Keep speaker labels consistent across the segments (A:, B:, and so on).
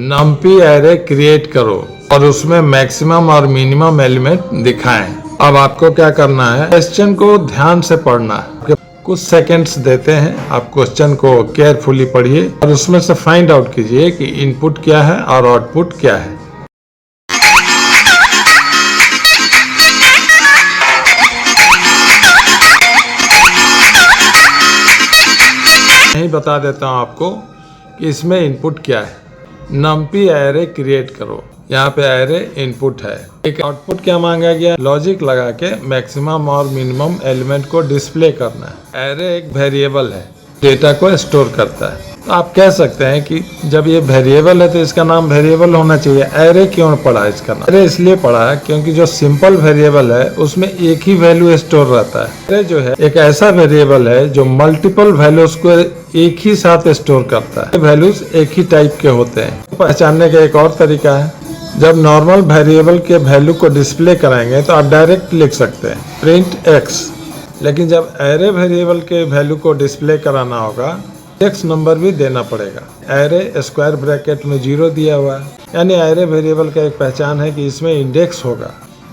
A: नमपी array create करो और उसमें मैक्सिमम और मिनिमम एलिमेंट दिखाएं। अब आपको क्या करना है, क्वेश्चन को ध्यान से पढ़ना है। कुछ सेकंड्स देते हैं, आप क्वेश्चन को केयरफुली पढ़िए और उसमें से फाइंड आउट कीजिए कि इनपुट क्या है और आउटपुट क्या है। यही बता देता हूँ आपको कि इसमें इनपुट क्या है। नमपी एरे क्रिएट करो, यहाँ पे एरे इनपुट है। एक आउटपुट क्या मांगा गया, लॉजिक लगा के मैक्सिमम और मिनिमम एलिमेंट को डिस्प्ले करना है। एरे एक वेरिएबल है, डेटा को स्टोर करता है। तो आप कह सकते हैं कि जब ये वेरिएबल है तो इसका नाम वेरिएबल होना चाहिए। एरे क्यों पड़ा इसका नाम? एरे इसलिए पड़ा है क्योंकि जो सिंपल वेरिएबल है उसमें एक ही वैल्यू स्टोर रहता है। एरे जो है एक ऐसा वेरिएबल है जो मल्टीपल वैल्यूज को एक ही साथ स्टोर करता है। वैल्यूज एक ही टाइप के होते हैं। पहचानने का एक और तरीका है, जब नॉर्मल वेरिएबल के वैल्यू को डिस्प्ले कराएंगे तो आप डायरेक्ट लिख सकते हैं प्रिंट एक्स, लेकिन जब एरे वेरिएबल के वैल्यू को डिस्प्ले कराना होगा इंडेक्स नंबर भी देना पड़ेगा। एरे स्क्वायर ब्रैकेट में 0 दिया हुआ है, यानी एरे वेरिएबल का एक पहचान है कि इसमें इंडेक्स होगा,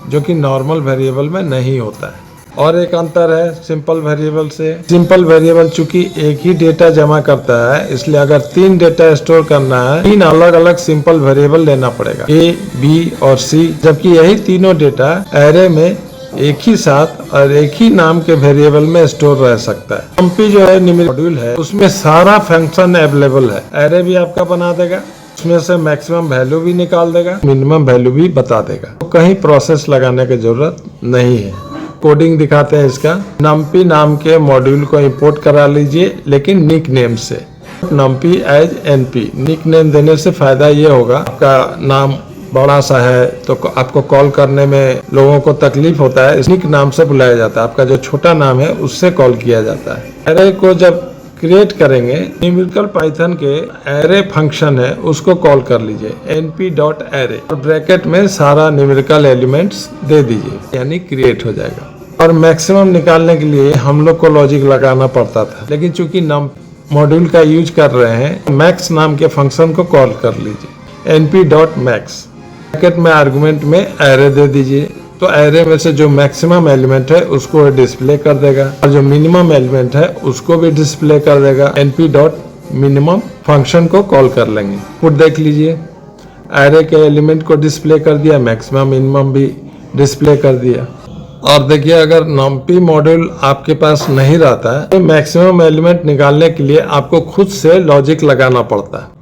A: जो कि नॉर्मल वेरिएबल में नहीं होता है। और एक अंतर है सिंपल वेरिएबल से। सिंपल वेरिएबल चूंकि एक ही डेटा जमा करता है, इसलिए अगर 3 डेटा स्टोर करना है 3 अलग अलग सिंपल वेरिएबल लेना पड़ेगा, A, B और C, जबकि यही तीनों डेटा एरे में एक ही साथ और एक ही नाम के वेरिएबल में स्टोर रह सकता है। नमपी जो है न्यूमेरिक मॉड्यूल है, उसमें सारा फंक्शन अवेलेबल है। एरे भी आपका बना देगा, उसमें से मैक्सिमम वैल्यू भी निकाल देगा, मिनिमम वैल्यू भी बता देगा। तो कहीं प्रोसेस लगाने की जरूरत नहीं है। कोडिंग दिखाते हैं इसका। नमपी नाम के मॉड्यूल को इंपोर्ट करा लीजिए, लेकिन निक नेम से। नमपी एज एनपी निक नेम देने से फायदा ये होगा, आपका नाम बड़ा सा है तो आपको कॉल करने में लोगों को तकलीफ होता है, निक नाम से बुलाया जाता है। आपका जो छोटा नाम है उससे कॉल किया जाता है। एरे को जब क्रिएट करेंगे, न्यूमेरिकल पाइथन के एरे फंक्शन है उसको कॉल कर लीजिए np.array और ब्रैकेट में सारा न्यूमेरिकल एलिमेंट्स दे दीजिए, यानी क्रिएट हो जाएगा। और मैक्सिमम निकालने के लिए हम लोग को लॉजिक लगाना पड़ता था, लेकिन चूंकि नम मॉड्यूल का यूज कर रहे हैं, मैक्स नाम के फंक्शन को कॉल कर लीजिए np.max। ब्रैकेट में आर्गुमेंट में एरे दे दीजिए, तो एरे में से जो मैक्सिमम एलिमेंट है उसको डिस्प्ले कर देगा और जो मिनिमम एलिमेंट है उसको भी डिस्प्ले कर देगा। np.minimum फंक्शन को कॉल कर लेंगे। पुट देख लीजिए, एरे के एलिमेंट को डिस्प्ले कर दिया, मैक्सिमम मिनिमम भी डिस्प्ले कर दिया। और देखिए, अगर नमपी मॉड्यूल आपके पास नहीं रहता है तो मैक्सिमम एलिमेंट निकालने के लिए आपको खुद से लॉजिक लगाना पड़ता है।